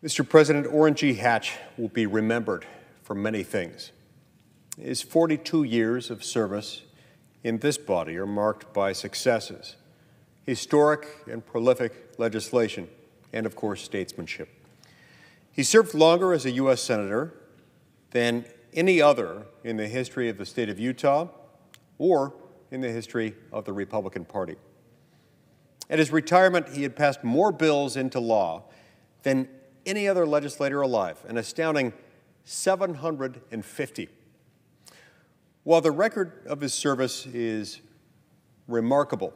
Mr. President, Orrin G. Hatch will be remembered for many things. His 42 years of service in this body are marked by successes, historic and prolific legislation, and of course, statesmanship. He served longer as a U.S. Senator than any other in the history of the state of Utah or in the history of the Republican Party. At his retirement, he had passed more bills into law than any other legislator alive, an astounding 750. While the record of his service is remarkable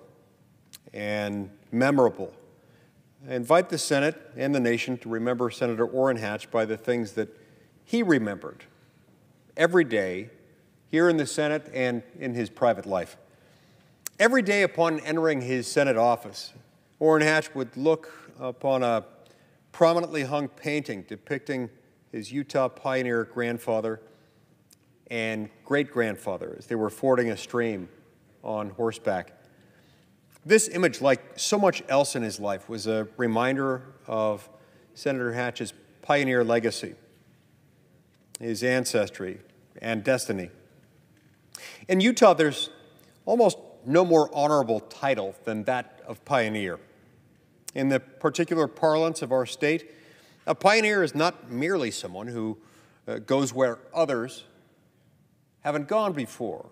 and memorable, I invite the Senate and the nation to remember Senator Orrin Hatch by the things that he remembered every day here in the Senate and in his private life. Every day upon entering his Senate office, Orrin Hatch would look upon a prominently hung painting depicting his Utah pioneer grandfather and great-grandfather as they were fording a stream on horseback. This image, like so much else in his life, was a reminder of Senator Hatch's pioneer legacy, his ancestry, and destiny. In Utah, there's almost no more honorable title than that of pioneer. In the particular parlance of our state, a pioneer is not merely someone who goes where others haven't gone before.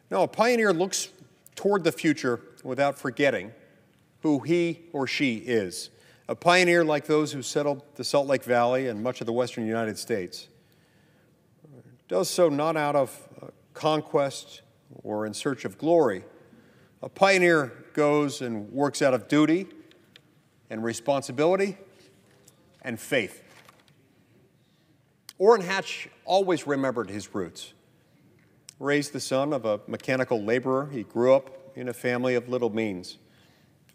No, a pioneer looks toward the future without forgetting who he or she is. A pioneer, like those who settled the Salt Lake Valley and much of the western United States, does so not out of conquest or in search of glory. A pioneer goes and works out of duty and responsibility and faith. Orrin Hatch always remembered his roots. Raised the son of a mechanical laborer, he grew up in a family of little means.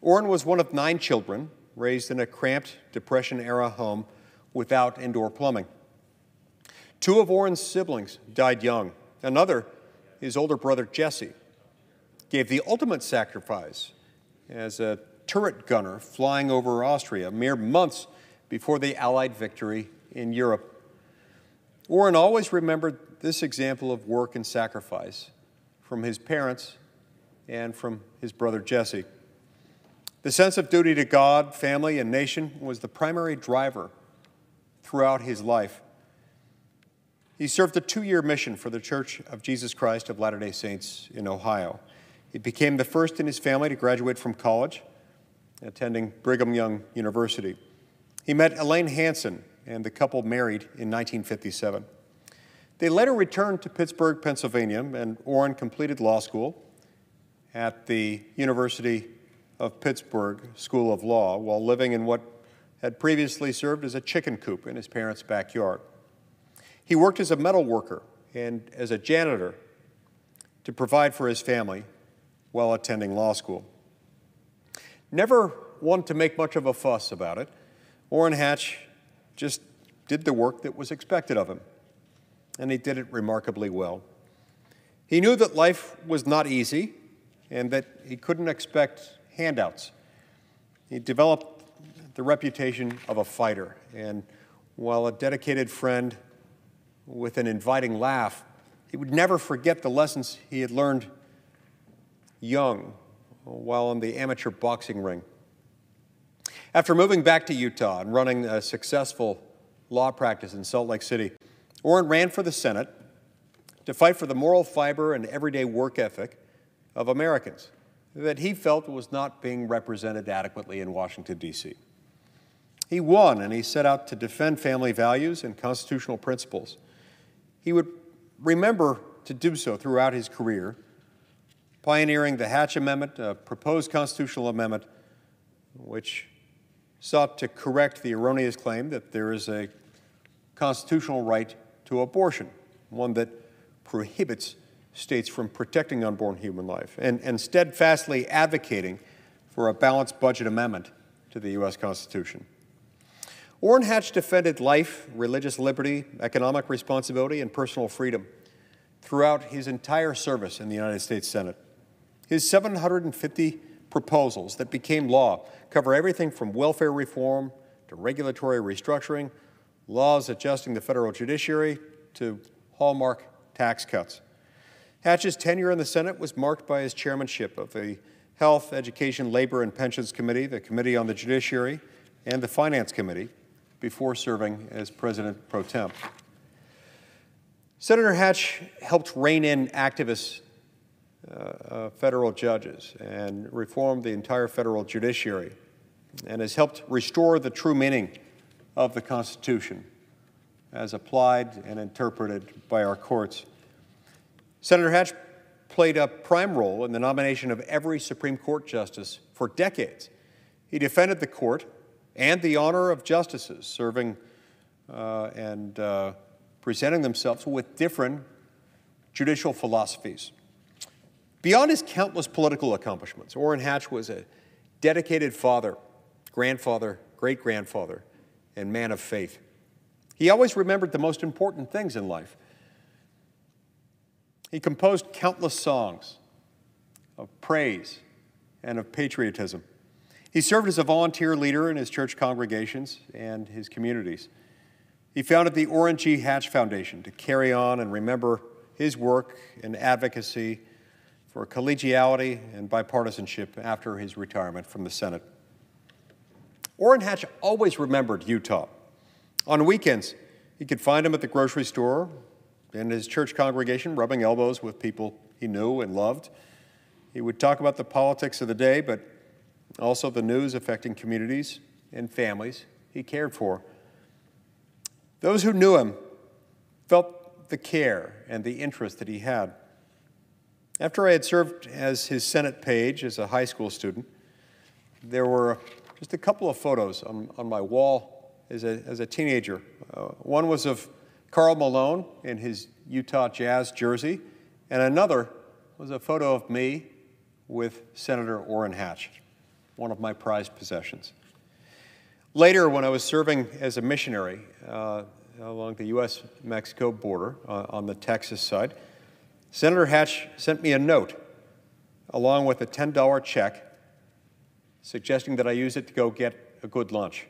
Orrin was one of 9 children, raised in a cramped Depression-era home without indoor plumbing. 2 of Orrin's siblings died young. Another, his older brother Jesse, gave the ultimate sacrifice as a turret gunner flying over Austria mere months before the Allied victory in Europe. Orrin always remembered this example of work and sacrifice from his parents and from his brother Jesse. The sense of duty to God, family, and nation was the primary driver throughout his life. He served a 2-year mission for the Church of Jesus Christ of Latter-day Saints in Ohio. He became the first in his family to graduate from college, attending Brigham Young University. He met Elaine Hansen, and the couple married in 1957. They later returned to Pittsburgh, Pennsylvania, and Orrin completed law school at the University of Pittsburgh School of Law while living in what had previously served as a chicken coop in his parents' backyard. He worked as a metal worker and as a janitor to provide for his family while attending law school. Never one to make much of a fuss about it, Orrin Hatch just did the work that was expected of him, and he did it remarkably well. He knew that life was not easy and that he couldn't expect handouts. He developed the reputation of a fighter, and while a dedicated friend with an inviting laugh, he would never forget the lessons he had learned young while in the amateur boxing ring. After moving back to Utah and running a successful law practice in Salt Lake City, Orrin ran for the Senate to fight for the moral fiber and everyday work ethic of Americans that he felt was not being represented adequately in Washington, D.C. He won, and he set out to defend family values and constitutional principles. He would remember to do so throughout his career, pioneering the Hatch Amendment, a proposed constitutional amendment which sought to correct the erroneous claim that there is a constitutional right to abortion, one that prohibits states from protecting unborn human life, and steadfastly advocating for a balanced budget amendment to the U.S. Constitution. Orrin Hatch defended life, religious liberty, economic responsibility, and personal freedom throughout his entire service in the United States Senate. His 750 proposals that became law cover everything from welfare reform to regulatory restructuring, laws adjusting the federal judiciary to hallmark tax cuts. Hatch's tenure in the Senate was marked by his chairmanship of the Health, Education, Labor, and Pensions Committee, the Committee on the Judiciary, and the Finance Committee before serving as President pro tem. Senator Hatch helped rein in activist federal judges and reform the entire federal judiciary, and has helped restore the true meaning of the Constitution as applied and interpreted by our courts. Senator Hatch played a prime role in the nomination of every Supreme Court justice for decades. He defended the court and the honor of justices serving and presenting themselves with different judicial philosophies. Beyond his countless political accomplishments, Orrin Hatch was a dedicated father, grandfather, great-grandfather, and man of faith. He always remembered the most important things in life. He composed countless songs of praise and of patriotism. He served as a volunteer leader in his church congregations and his communities. He founded the Orrin G. Hatch Foundation to carry on and remember his work and advocacy for collegiality and bipartisanship after his retirement from the Senate. Orrin Hatch always remembered Utah. On weekends, he could find him at the grocery store, in his church congregation, rubbing elbows with people he knew and loved. He would talk about the politics of the day, but also the news affecting communities and families he cared for. Those who knew him felt the care and the interest that he had. After I had served as his Senate page as a high school student, there were just a couple of photos on my wall as a teenager. One was of Karl Malone in his Utah Jazz jersey, and another was a photo of me with Senator Orrin Hatch, one of my prized possessions. Later, when I was serving as a missionary along the U.S.-Mexico border on the Texas side, Senator Hatch sent me a note along with a $10 check suggesting that I use it to go get a good lunch.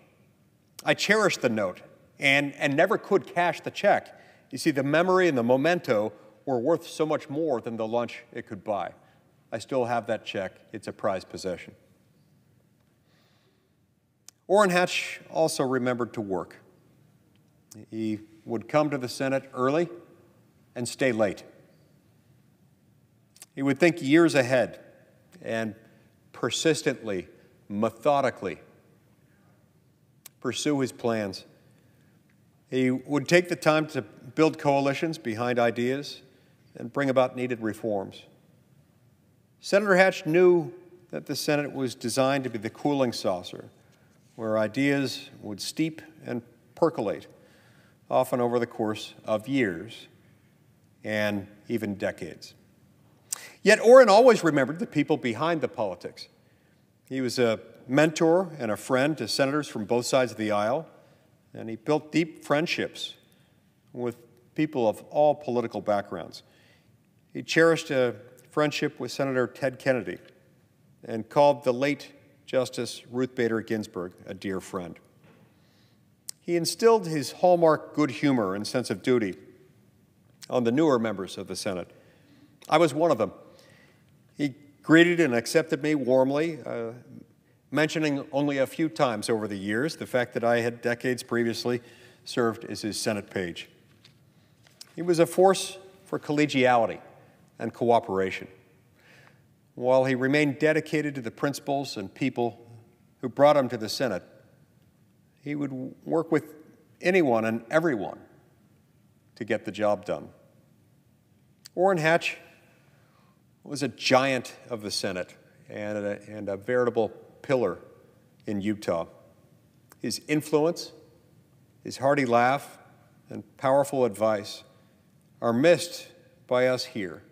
I cherished the note and never could cash the check. You see, the memory and the memento were worth so much more than the lunch it could buy. I still have that check. It's a prized possession. Orrin Hatch also remembered to work. He would come to the Senate early and stay late. He would think years ahead and persistently, methodically pursue his plans. He would take the time to build coalitions behind ideas and bring about needed reforms. Senator Hatch knew that the Senate was designed to be the cooling saucer where ideas would steep and percolate, often over the course of years and even decades. Yet Orrin always remembered the people behind the politics. He was a mentor and a friend to senators from both sides of the aisle, and he built deep friendships with people of all political backgrounds. He cherished a friendship with Senator Ted Kennedy and called the late Justice Ruth Bader Ginsburg a dear friend. He instilled his hallmark good humor and sense of duty on the newer members of the Senate. I was one of them. He greeted and accepted me warmly, mentioning only a few times over the years the fact that I had decades previously served as his Senate page. He was a force for collegiality and cooperation. While he remained dedicated to the principles and people who brought him to the Senate, he would work with anyone and everyone to get the job done. Orrin Hatch was a giant of the Senate and a veritable pillar in Utah. His influence, his hearty laugh, and powerful advice are missed by us here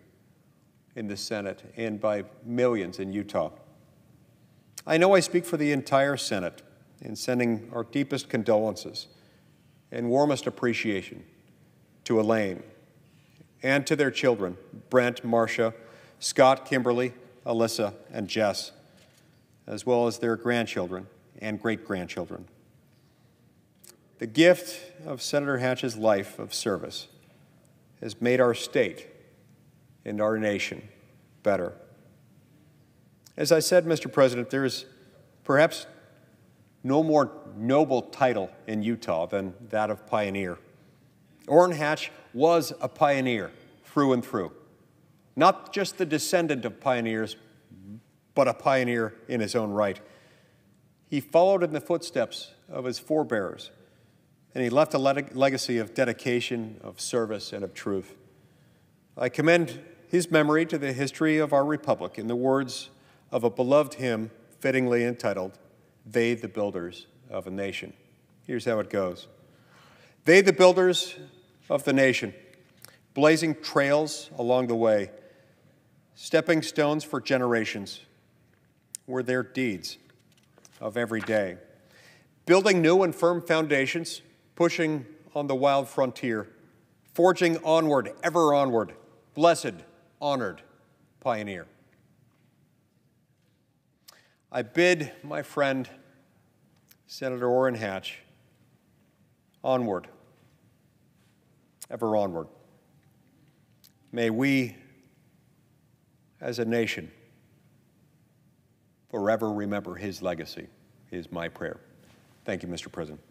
in the Senate and by millions in Utah. I know I speak for the entire Senate in sending our deepest condolences and warmest appreciation to Elaine and to their children, Brent, Marcia, Scott, Kimberly, Alyssa, and Jess, as well as their grandchildren and great-grandchildren. The gift of Senator Hatch's life of service has made our state and our nation better. As I said, Mr. President, there is perhaps no more noble title in Utah than that of pioneer. Orrin Hatch was a pioneer through and through, not just the descendant of pioneers, but a pioneer in his own right. He followed in the footsteps of his forebears, and he left a legacy of dedication, of service, and of truth. I commend his memory to the history of our republic in the words of a beloved hymn fittingly entitled, "They the Builders of a Nation." Here's how it goes. They the builders of the nation, blazing trails along the way, stepping stones for generations, were their deeds of every day. Building new and firm foundations, pushing on the wild frontier, forging onward, ever onward, blessed, honored pioneer. I bid my friend, Senator Orrin Hatch, onward, ever onward. May we, as a nation, forever remember his legacy, is my prayer. Thank you, Mr. President.